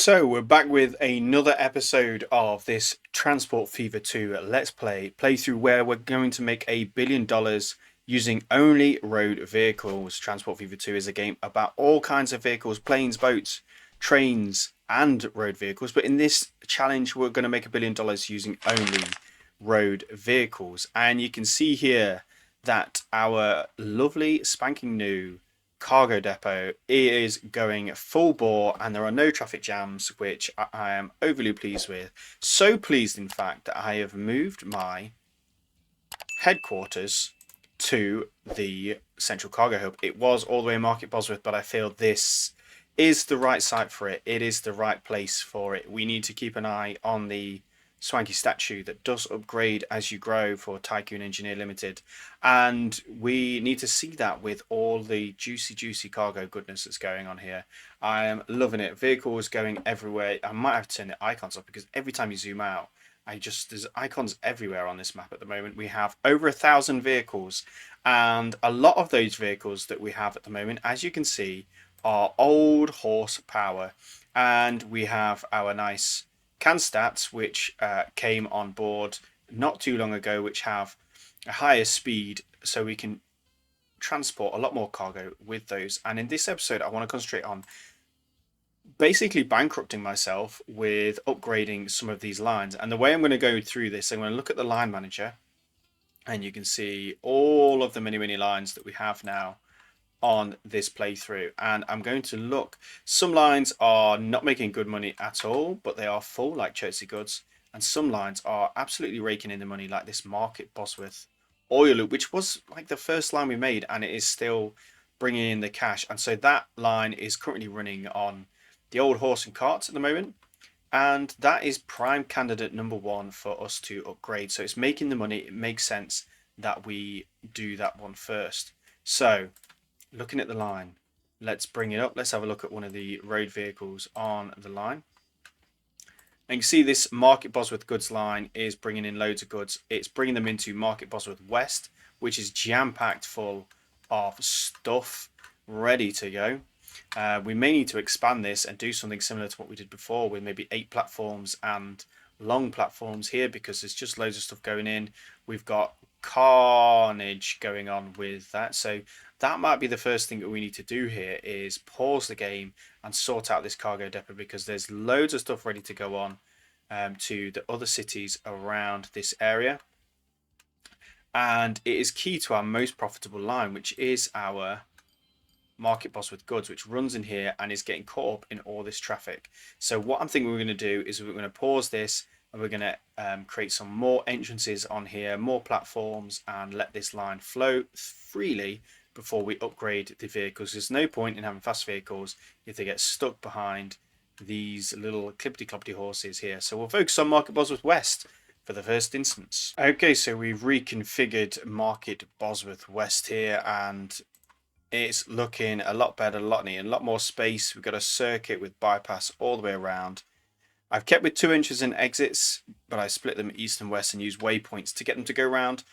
So we're back with another episode of this Transport Fever 2 Let's Play playthrough where we're going to make $1 billion using only road vehicles. Transport Fever 2 is a game about all kinds of vehicles, planes, boats, trains and road vehicles. But in this challenge we're going to make $1 billion using only road vehicles. And you can see here that our lovely spanking new cargo depot is going full bore and there are no traffic jams, which I am overly pleased with. So pleased, in fact, that I have moved my headquarters to the central cargo hub. It was all the way in Market Bosworth, but I feel this is the right site for it. It is the right place for it. We need to keep an eye on the swanky statue that does upgrade as you grow for Tycoon Engineer Limited, and we need to see that with all the juicy cargo goodness that's going on here. I am loving it. Vehicles going everywhere. I might have to turn the icons off because every time you zoom out there's icons everywhere on this map at the moment. We have over 1,000 vehicles, and a lot of those vehicles that we have at the moment, as you can see, are old horsepower. And we have our nice Canstats, which came on board not too long ago, which have a higher speed, so we can transport a lot more cargo with those. And in this episode I want to concentrate on basically bankrupting myself with upgrading some of these lines. And the way I'm going to go through this, I'm going to look at the line manager, and you can see all of the many lines that we have now on this playthrough. And I'm going to look, some lines are not making good money at all, but they are full, like Chertsey Goods, and some lines are absolutely raking in the money, like this Market Bosworth oil loop, which was like the first line we made, and it is still bringing in the cash. And so that line is currently running on the old horse and carts at the moment, and that is prime candidate number one for us to upgrade. So it's making the money. It makes sense that we do that one first. So looking at the line, let's bring it up. Let's have a look at one of the road vehicles on the line. And you can see this Market Bosworth goods line is bringing in loads of goods. It's bringing them into Market Bosworth West, which is jam-packed full of stuff ready to go. We may need to expand this and do something similar to what we did before, with maybe 8 platforms and long platforms here, because there's just loads of stuff going in. We've got carnage going on with that, so that might be the first thing that we need to do here, is pause the game and sort out this cargo depot, because there's loads of stuff ready to go on to the other cities around this area. And it is key to our most profitable line, which is our Market Bosworth goods, which runs in here and is getting caught up in all this traffic. So what I'm thinking we're going to do is we're going to pause this, and we're going to create some more entrances on here, more platforms, and let this line flow freely before we upgrade the vehicles. There's no point in having fast vehicles if they get stuck behind these little clippity-cloppity horses here. So we'll focus on Market Bosworth West for the first instance. Okay, so we've reconfigured Market Bosworth West here, and it's looking a lot better, a lot neater, a lot more space. We've got a circuit with bypass all the way around. I've kept with 2 entries and exits, but I split them east and west and use waypoints to get them to go around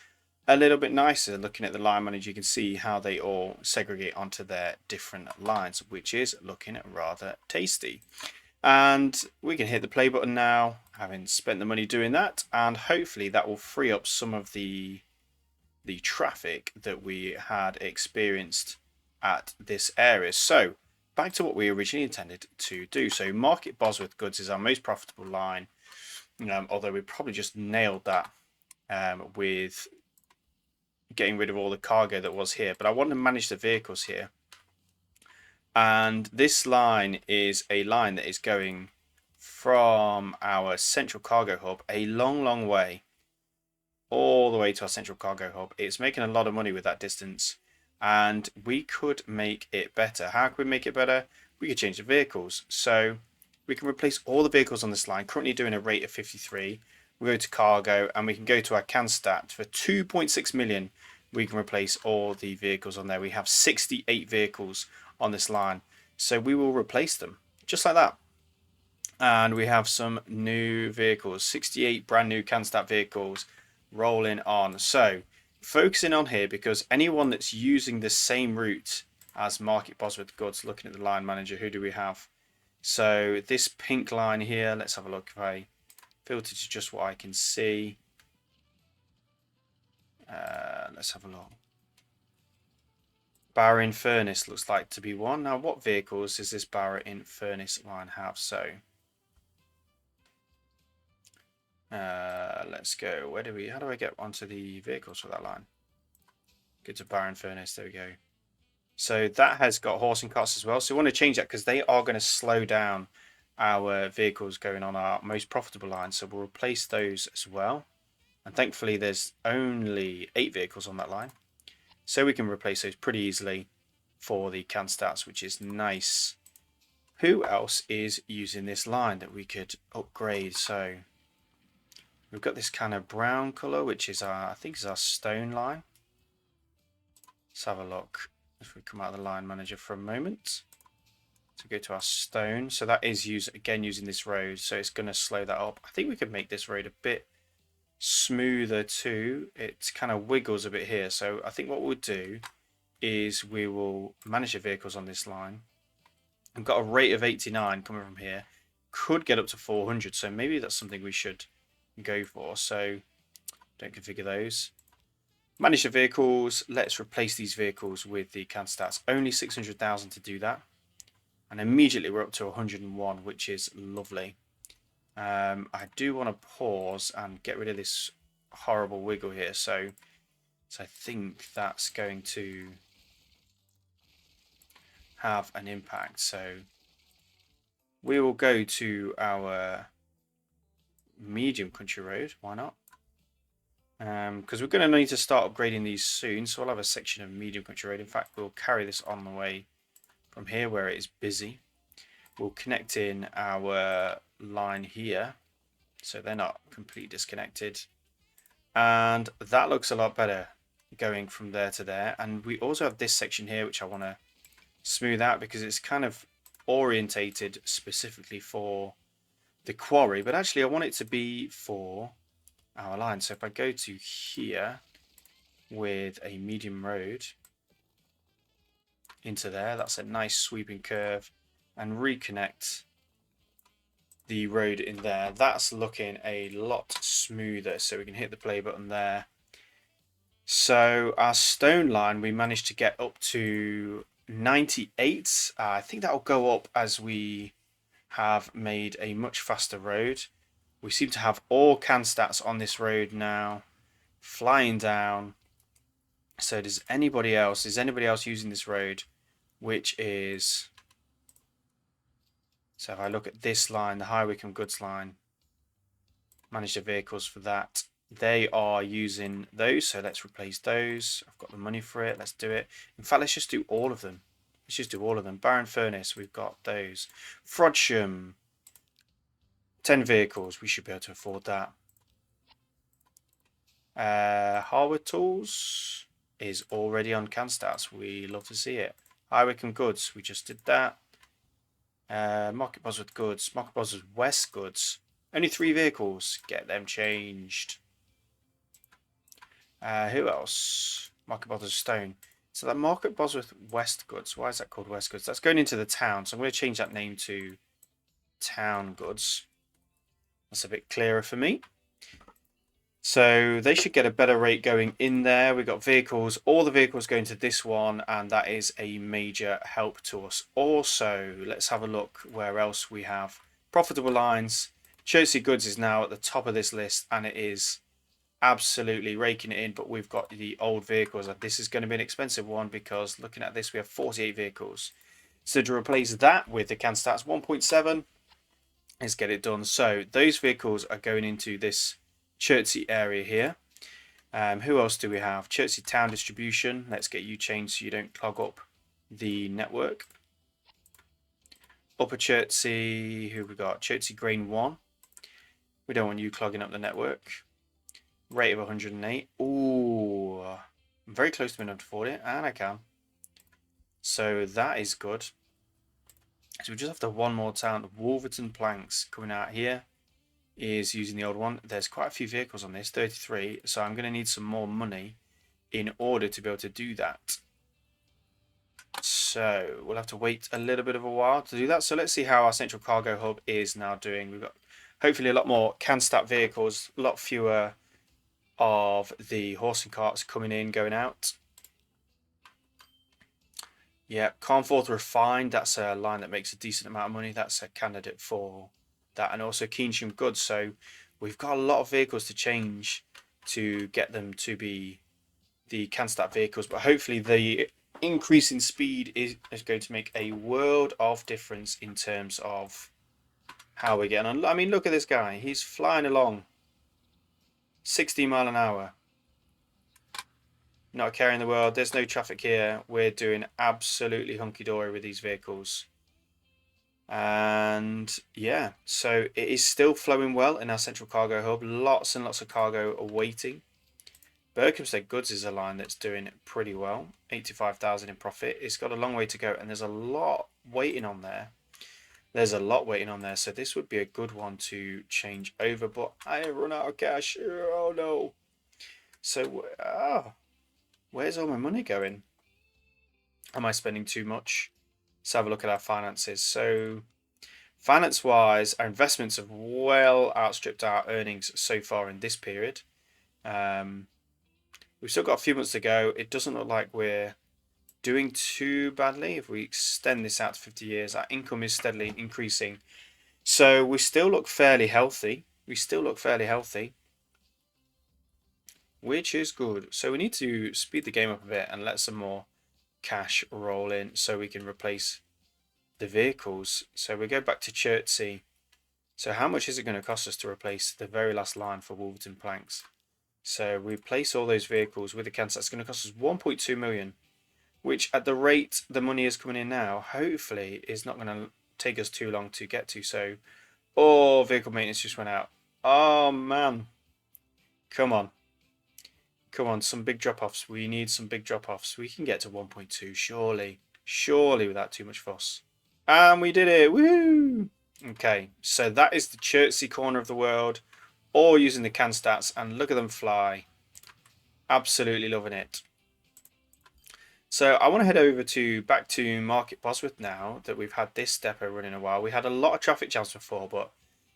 a little bit nicer. Looking at the line manager, you can see how they all segregate onto their different lines, which is looking rather tasty. And we can hit the play button now, having spent the money doing that, and hopefully that will free up some of the traffic that we had experienced at this area. So back to what we originally intended to do. So Market Bosworth goods is our most profitable line, although we probably just nailed that with getting rid of all the cargo that was here. But I want to manage the vehicles here, and this line is a line that is going from our central cargo hub a long way all the way to our central cargo hub. It's making a lot of money with that distance, and we could make it better. How could we make it better? We could change the vehicles. So we can replace all the vehicles on this line, currently doing a rate of 53. We go to cargo, and we can go to our Cannstatt for 2.6 million. We can replace all the vehicles on there. We have 68 vehicles on this line, so we will replace them just like that. And we have some new vehicles, 68 brand new Cannstatt vehicles rolling on. So focusing on here, because anyone that's using the same route as Market Bosworth goods, looking at the line manager, who do we have? So this pink line here, let's have a look. If I filter to just what I can see, let's have a look. Barra in furnace looks like to be one. Now, what vehicles does this Barra in furnace line have? So let's go. How do I get onto the vehicles for that line? Go to Barra in furnace. There we go. So that has got horse and carts as well. So we want to change that because they are going to slow down our vehicles going on our most profitable line. So we'll replace those as well. And thankfully there's only 8 vehicles on that line. So we can replace those pretty easily for the Canstats, which is nice. Who else is using this line that we could upgrade? So we've got this kind of brown colour, which is I think is our stone line. Let's have a look. If we come out of the line manager for a moment, to go to our stone, so that is again using this road, so it's going to slow that up. I think we could make this road a bit smoother too. It kind of wiggles a bit here, so I think what we'll do is we will manage the vehicles on this line. I've got a rate of 89 coming from here, could get up to 400, so maybe that's something we should go for. So don't configure those. Manage the vehicles. Let's replace these vehicles with the Canstats. Only 600,000 to do that. And immediately we're up to 101, which is lovely. I do want to pause and get rid of this horrible wiggle here. So I think that's going to have an impact. So we will go to our medium country road. Why not? Because we're going to need to start upgrading these soon, so we'll have a section of medium country road. In fact, we'll carry this on the way from here where it is busy. We'll connect in our line here, so they're not completely disconnected. And that looks a lot better going from there to there. And we also have this section here, which I want to smooth out because it's kind of orientated specifically for the quarry, but actually I want it to be for our line. So if I go to here with a medium road into there, that's a nice sweeping curve, and reconnect the road in there, that's looking a lot smoother. So we can hit the play button there. So our stone line, we managed to get up to 98. I think that will go up as we have made a much faster road. We seem to have all Canstats on this road now, flying down. So is anybody else using this road, which is, so if I look at this line, the High Wycombe goods line, manage the vehicles for that. They are using those, so let's replace those. I've got the money for it, let's do it. In fact, let's just do all of them. Let's just do all of them. Barren Furnace, we've got those. Frodsham, 10 vehicles, we should be able to afford that. Harwood Tools is already on Canstats. We love to see it. High Wycombe Goods, we just did that. Market Bosworth Goods, Market Bosworth West Goods. Only 3 vehicles. Get them changed. Who else? Market Bosworth Stone. So that Market Bosworth West Goods. Why is that called West Goods? That's going into the town. So I'm going to change that name to Town Goods. That's a bit clearer for me. So they should get a better rate going in there. We've got vehicles, all the vehicles going to this one, and that is a major help to us. Also, let's have a look where else we have profitable lines. Chertsey Goods is now at the top of this list, and it is absolutely raking it in, but we've got the old vehicles, and this is going to be an expensive one because looking at this, we have 48 vehicles. So to replace that with the Canstats 1.7, let's get it done. So those vehicles are going into this Chertsey area here. Who else do we have? Chertsey Town Distribution. Let's get you changed so you don't clog up the network. Upper Chertsey, who we got? Chertsey Grain 1. We don't want you clogging up the network. Rate of 108. Ooh, I'm very close to being able to afford it, and I can. So that is good. So we just have to have one more town. Wolverton Planks coming out here is using the old one. There's quite a few vehicles on this, 33. So I'm going to need some more money in order to be able to do that. So we'll have to wait a little bit of a while to do that. So let's see how our central cargo hub is now doing. We've got hopefully a lot more Cannstatt vehicles, a lot fewer of the horse and carts coming in, going out. Yeah, Carnforth Refined, that's a line that makes a decent amount of money. That's a candidate for that. And also Kingium Goods. So we've got a lot of vehicles to change to get them to be the Cannstatt vehicles. But hopefully the increase in speed is going to make a world of difference in terms of how we're getting on. I mean, look at this guy. He's flying along 60 mile an hour. Not caring the world. There's no traffic here. We're doing absolutely hunky-dory with these vehicles. And yeah, so it is still flowing well in our central cargo hub. Lots and lots of cargo awaiting. Berkhamsted Goods is a line that's doing pretty well. 85,000 in profit. It's got a long way to go, and there's a lot waiting on there. There's a lot waiting on there, so this would be a good one to change over. But I run out of cash. Oh no! So where's all my money going? Am I spending too much? Let's have a look at our finances. So finance-wise, our investments have well outstripped our earnings so far in this period. We've still got a few months to go. It doesn't look like we're doing too badly. If we extend this out to 50 years, our income is steadily increasing. So we still look fairly healthy. Which is good. So we need to speed the game up a bit and let some more cash roll in so we can replace the vehicles. So we go back to Chertsey. So how much is it going to cost us to replace the very last line for Wolverton Planks? So replace all those vehicles with the Canstats. It's going to cost us 1.2 million, which at the rate the money is coming in now, hopefully is not going to take us too long to get to. So, oh, vehicle maintenance just went out. Oh man, come on. Come on, some big drop-offs. We need some big drop-offs. We can get to 1.2, surely. Surely without too much fuss. And we did it! Woo! Okay, so that is the Chertsey corner of the world. All using the Canstats, and look at them fly. Absolutely loving it. So I want to head over back to Market Bosworth now that we've had this depot running a while. We had a lot of traffic jams before, but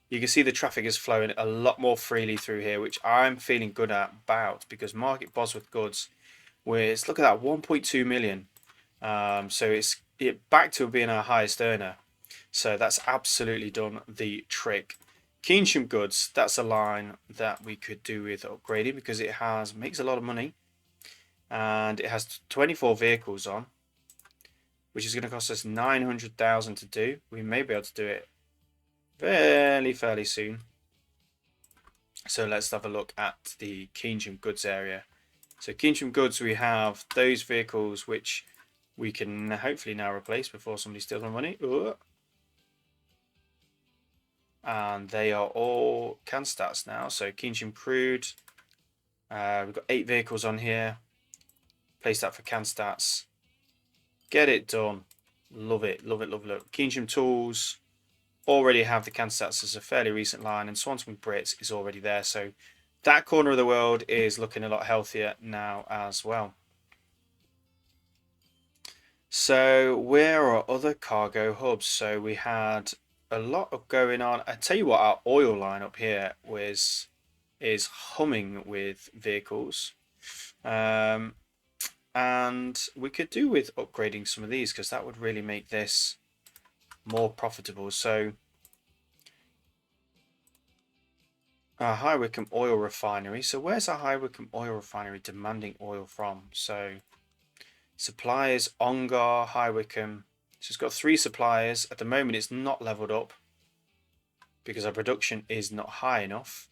you can see the traffic is flowing a lot more freely through here, which I'm feeling good about because Market Bosworth Goods was, look at that, 1.2 million. So it's back to being our highest earner. So that's absolutely done the trick. Kingium Goods, that's a line that we could do with upgrading because it makes a lot of money. And it has 24 vehicles on, which is going to cost us 900,000 to do. We may be able to do it fairly soon. So let's have a look at the Kingium Goods area. So Kingium Goods, we have those vehicles which we can hopefully now replace before somebody steals my money. And they are all Canstats now. So Kingium Crude, we've got 8 vehicles on here. Place that for Canstats. Get it done. Love it, love it, love it. Kingium Tools already have the Canstats as a fairly recent line, and Swansea Brits is already there. So that corner of the world is looking a lot healthier now as well. So where are other cargo hubs? So we had a lot of going on. I tell you what, our oil line up here is humming with vehicles. And we could do with upgrading some of these because that would really make this more profitable. So our High Wycombe oil refinery. So where's our High Wycombe oil refinery demanding oil from? So suppliers, Ongar, High Wycombe. So it's got 3 suppliers. At the moment it's not leveled up because our production is not high enough.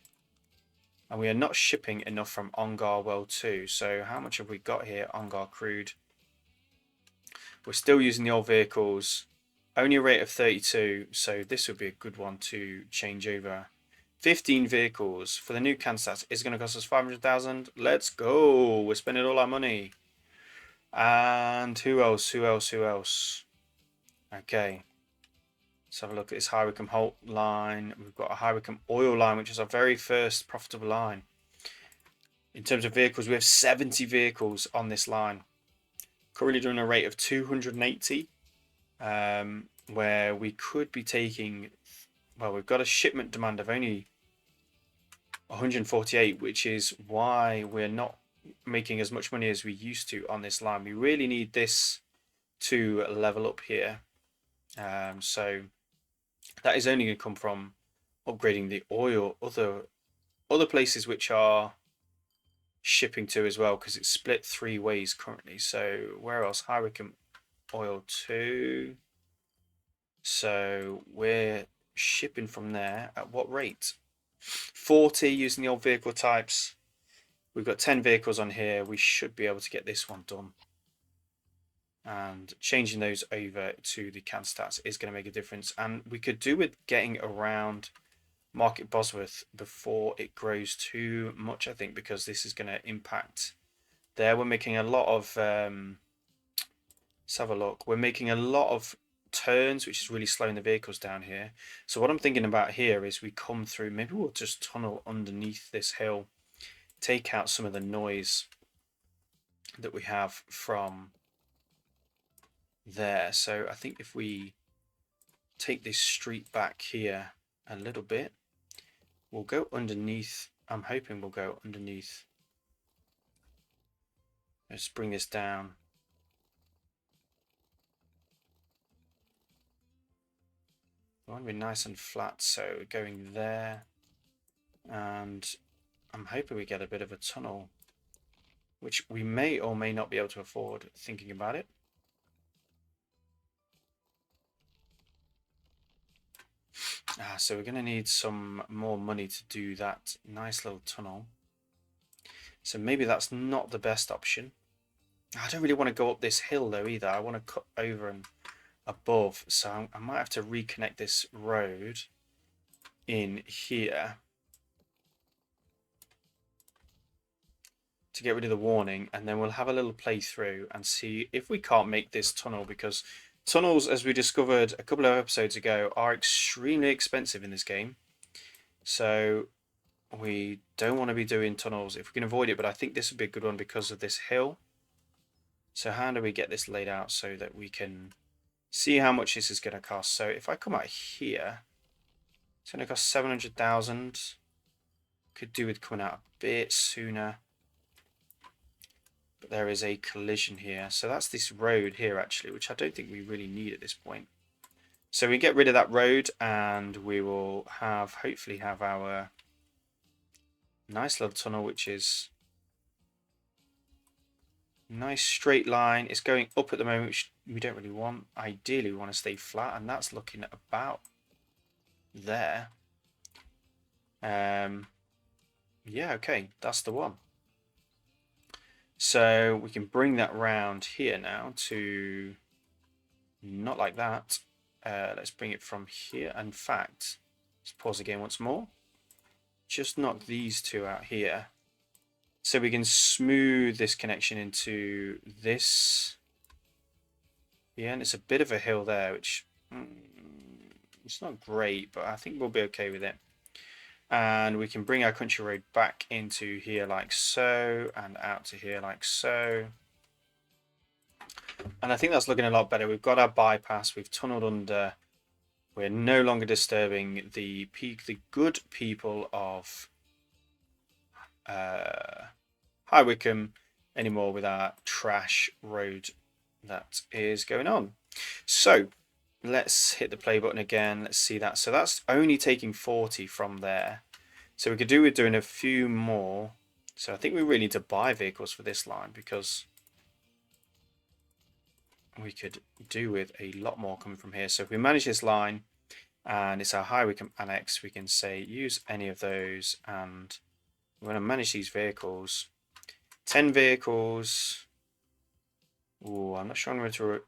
And we are not shipping enough from Ongar well too. So how much have we got here? Ongar crude. We're still using the old vehicles. Only a rate of 32. So this would be a good one to change over. 15 vehicles for the new Canstats is going to cost us 500,000. Let's go. We're spending all our money. And who else? Okay. Let's have a look at this High Wycombe Holt line. We've got a High Wycombe oil line, which is our very first profitable line. In terms of vehicles, we have 70 vehicles on this line. Currently doing a rate of 280, where we could be taking, well, we've got a shipment demand of only 148, which is why we're not making as much money as we used to on this line. We really need this to level up here. So that is only going to come from upgrading the oil, other places which are shipping to as well, because it's split 3 ways currently. So where else? High Wycombe oil 2. So we're shipping from there at what rate? 40 using the old vehicle types. We've got 10 vehicles on here. We should be able to get this one done. And changing those over to the Canstats is going to make a difference. And we could do with getting around Market Bosworth before it grows too much, I think, because this is going to impact there. We're making a lot of, let's have a look. We're making a lot of turns, which is really slowing the vehicles down here. So what I'm thinking about here is we come through, maybe we'll just tunnel underneath this hill, take out some of the noise that we have from there. So I think if we take this street back here a little bit, we'll go underneath. I'm hoping we'll go underneath. Let's bring this down. I want to be nice and flat, so going there, and I'm hoping we get a bit of a tunnel, which we may or may not be able to afford, thinking about it. So we're going to need some more money to do that nice little tunnel. So maybe that's not the best option. I don't really want to go up this hill though either. I want to cut over and above, so I might have to reconnect this road in here to get rid of the warning, and then we'll have a little play through and see if we can't make this tunnel, because tunnels, as we discovered a couple of episodes ago, are extremely expensive in this game. So we don't want to be doing tunnels if we can avoid it, but I think this would be a good one because of this hill. So how do we get this laid out so that we can see how much this is going to cost? So if I come out here, it's going to cost 700,000. Could do with coming out a bit sooner. But there is a collision here. So that's this road here actually, which I don't think we really need at this point. So we get rid of that road and we will have, hopefully have our nice little tunnel, which is nice straight line. It's going up at the moment, which we don't really want. Ideally we want to stay flat, and that's looking at about there. Yeah, okay, that's the one. So we can bring that round here now to not like that. Let's bring it from here. In fact, let's pause the game once more. Just knock these two out here, so we can smooth this connection into this. Yeah, and it's a bit of a hill there, which it's not great, but I think we'll be okay with it. And we can bring our country road back into here like so, and out to here like so. And I think that's looking a lot better. We've got our bypass, we've tunneled under. We're no longer disturbing the good people of High Wycombe anymore with our trash road that is going on. So let's hit the play button again. Let's see that. So that's only taking 40 from there. So we could do with doing a few more. So I think we really need to buy vehicles for this line, because we could do with a lot more coming from here. So if we manage this line and it's our High Wycombe annex, we can say use any of those, and we're going to manage these vehicles. 10 vehicles. Oh, I'm not sure I'm going to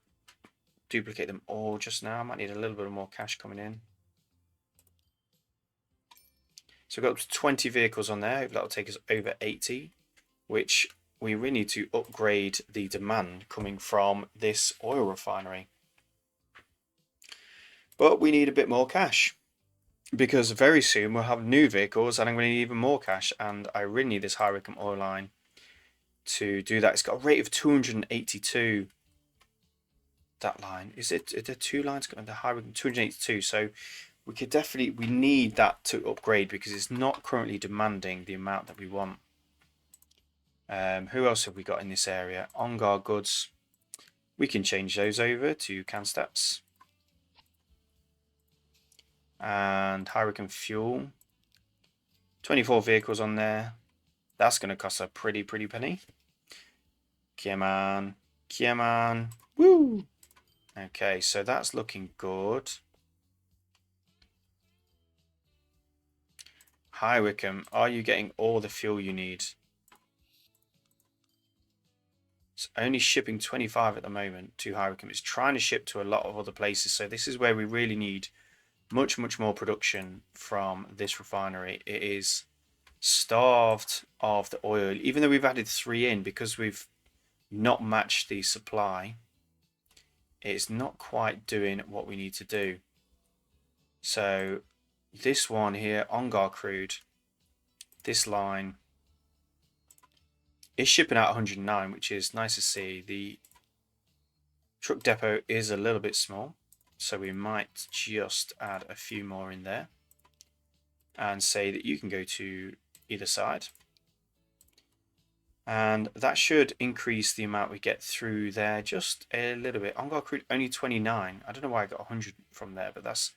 duplicate them all just now. I might need a little bit more cash coming in. So we've got up to 20 vehicles on there. That'll take us over 80, which we really need to upgrade the demand coming from this oil refinery. But we need a bit more cash, because very soon we'll have new vehicles and I'm going to need even more cash, and I really need this High Wycombe oil line to do that. It's got a rate of 282. that line. Is it the 2 lines? The High Wycombe 282. So we need that to upgrade because it's not currently demanding the amount that we want. Who else have we got in this area? Ongar goods. We can change those over to Canstats. And High Wycombe fuel. 24 vehicles on there. That's going to cost a pretty penny. Come on. Come on. Woo! Okay, so that's looking good. High Wycombe, are you getting all the fuel you need? It's only shipping 25 at the moment to High Wycombe. It's trying to ship to a lot of other places. So this is where we really need much more production from this refinery. It is starved of the oil. Even though we've added 3 in, because we've not matched the supply, it's not quite doing what we need to do. So this one here, Ongar crude, this line is shipping out 109, which is nice to see. The truck depot is a little bit small, so we might just add a few more in there and say that you can go to either side. And that should increase the amount we get through there just a little bit. Ongar crude only 29. I don't know why I got 100 from there, but that's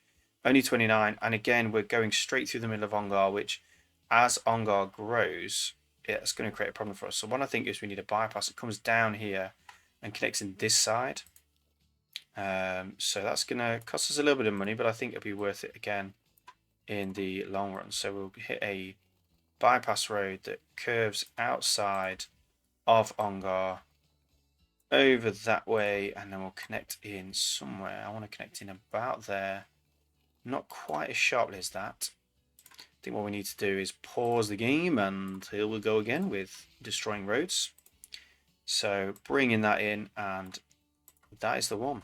only 29. And again, we're going straight through the middle of Ongar, which as Ongar grows, it's going to create a problem for us. So what I think is we need a bypass. It comes down here and connects in this side. So that's going to cost us a little bit of money, but I think it'll be worth it again in the long run. So we'll hit a bypass road that curves outside of Ongar over that way, and then we'll connect in somewhere. I want to connect in about there, not quite as sharply as that. I think what we need to do is pause the game, and here we'll go again with destroying roads. So bringing that in, and that is the one.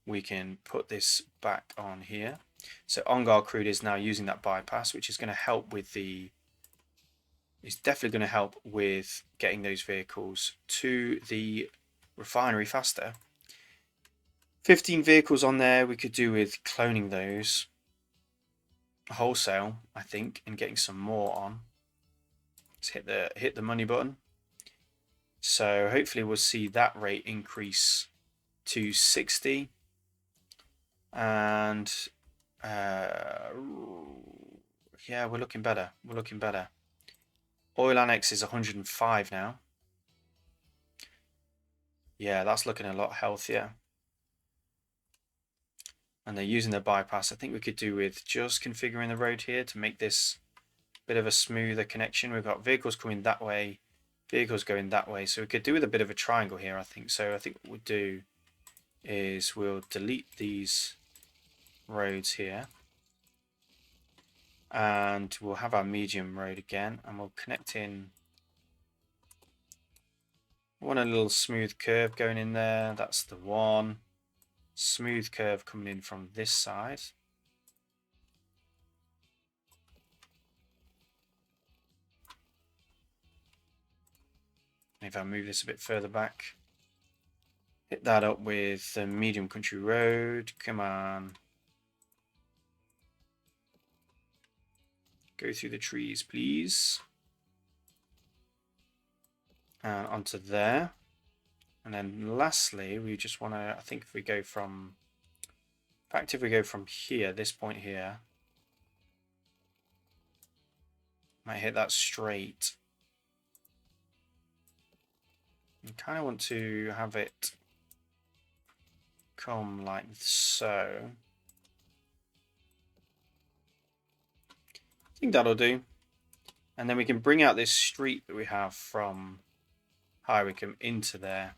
We can put this back on here. So Ongar crude is now using that bypass, which is going to help with it's definitely going to help with getting those vehicles to the refinery faster. 15 vehicles on there, we could do with cloning those wholesale, I think, and getting some more on. Let's hit the money button. So hopefully we'll see that rate increase to 60. And yeah, we're looking better. We're looking better. Oil annex is 105 now. Yeah, that's looking a lot healthier. And they're using the bypass. I think we could do with just configuring the road here to make this a bit of a smoother connection. We've got vehicles coming that way, vehicles going that way. So we could do with a bit of a triangle here, I think. So I think what we'll do is we'll delete these roads here. And we'll have our medium road again, and we'll connect in. I want a little smooth curve going in there. That's the one. Smooth curve coming in from this side. If I move this a bit further back, hit that up with the medium country road. Come on. Go through the trees, please. And onto there. And then lastly, we just want to, I think if we go from, in fact, if we go from here, this point here, might hit that straight. I kind of want to have it come like so. I think that'll do. And then we can bring out this street that we have from High Wycombe into there.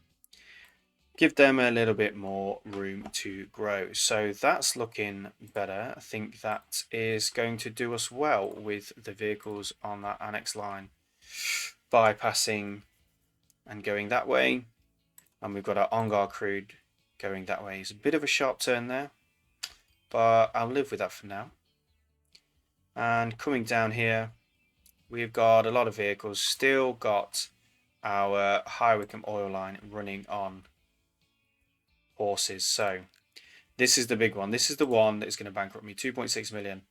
Give them a little bit more room to grow. So that's looking better. I think that is going to do us well with the vehicles on that annex line. Bypassing and going that way. And we've got our Ongar crude going that way. It's a bit of a sharp turn there, but I'll live with that for now. And coming down here, we've got a lot of vehicles. Still got our High Wycombe oil line running on horses. So this is the big one. This is the one that is going to bankrupt me. 2.6 million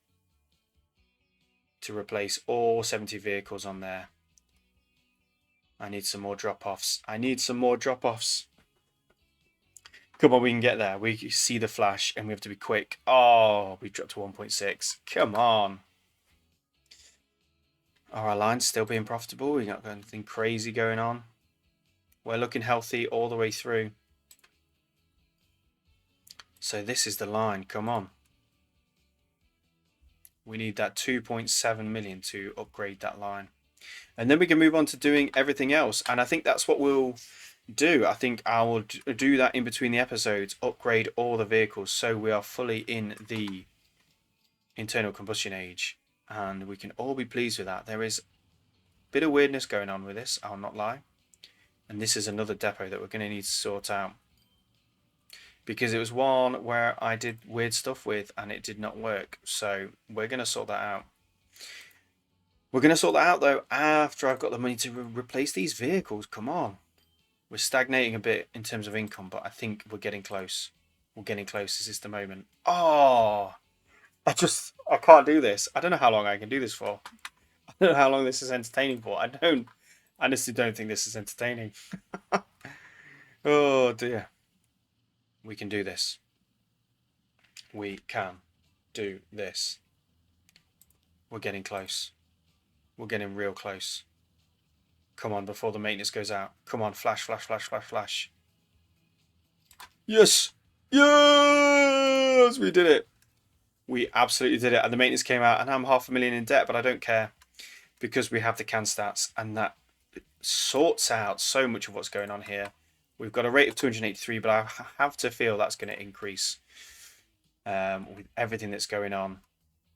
to replace all 70 vehicles on there. I need some more drop-offs. I need some more drop-offs. Come on, we can get there. We see the flash and we have to be quick. Oh, we dropped to 1.6. Come on. Are our lines still being profitable? We got anything crazy going on? We're looking healthy all the way through. So this is the line. Come on. We need that 2.7 million to upgrade that line. And then we can move on to doing everything else. And I think that's what we'll do. I think I will do that in between the episodes. Upgrade all the vehicles so we are fully in the internal combustion age. And we can all be pleased with that. There is a bit of weirdness going on with this, I'll not lie. And this is another depot that we're going to need to sort out. Because it was one where I did weird stuff with and it did not work. So we're going to sort that out. We're going to sort that out though after I've got the money to replace these vehicles. Come on. We're stagnating a bit in terms of income, but I think we're getting close. We're getting close. This is the moment. Oh, I can't do this. I don't know how long I can do this for. I don't know how long this is entertaining for. I honestly don't think this is entertaining. Oh dear. We can do this. We can do this. We're getting close. We're getting real close. Come on, before the maintenance goes out. Come on, flash, flash, flash, flash, flash. Yes! Yes! We did it. We absolutely did it. And the maintenance came out and I'm $500,000 in debt, but I don't care because we have the Canstats and that sorts out so much of what's going on here. We've got a rate of 283, but I have to feel that's going to increase with everything that's going on.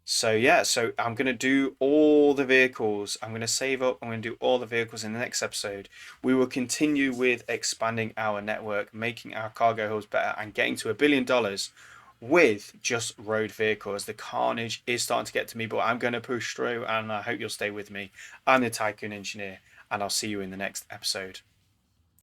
So yeah, so I'm going to do all the vehicles. I'm going to save up. I'm going to do all the vehicles in the next episode. We will continue with expanding our network, making our cargo hubs better and getting to $1 billion with just road vehicles. The carnage is starting to get to me, but I'm going to push through and I hope you'll stay with me. I'm the Tycoon Engineer and I'll see you in the next episode.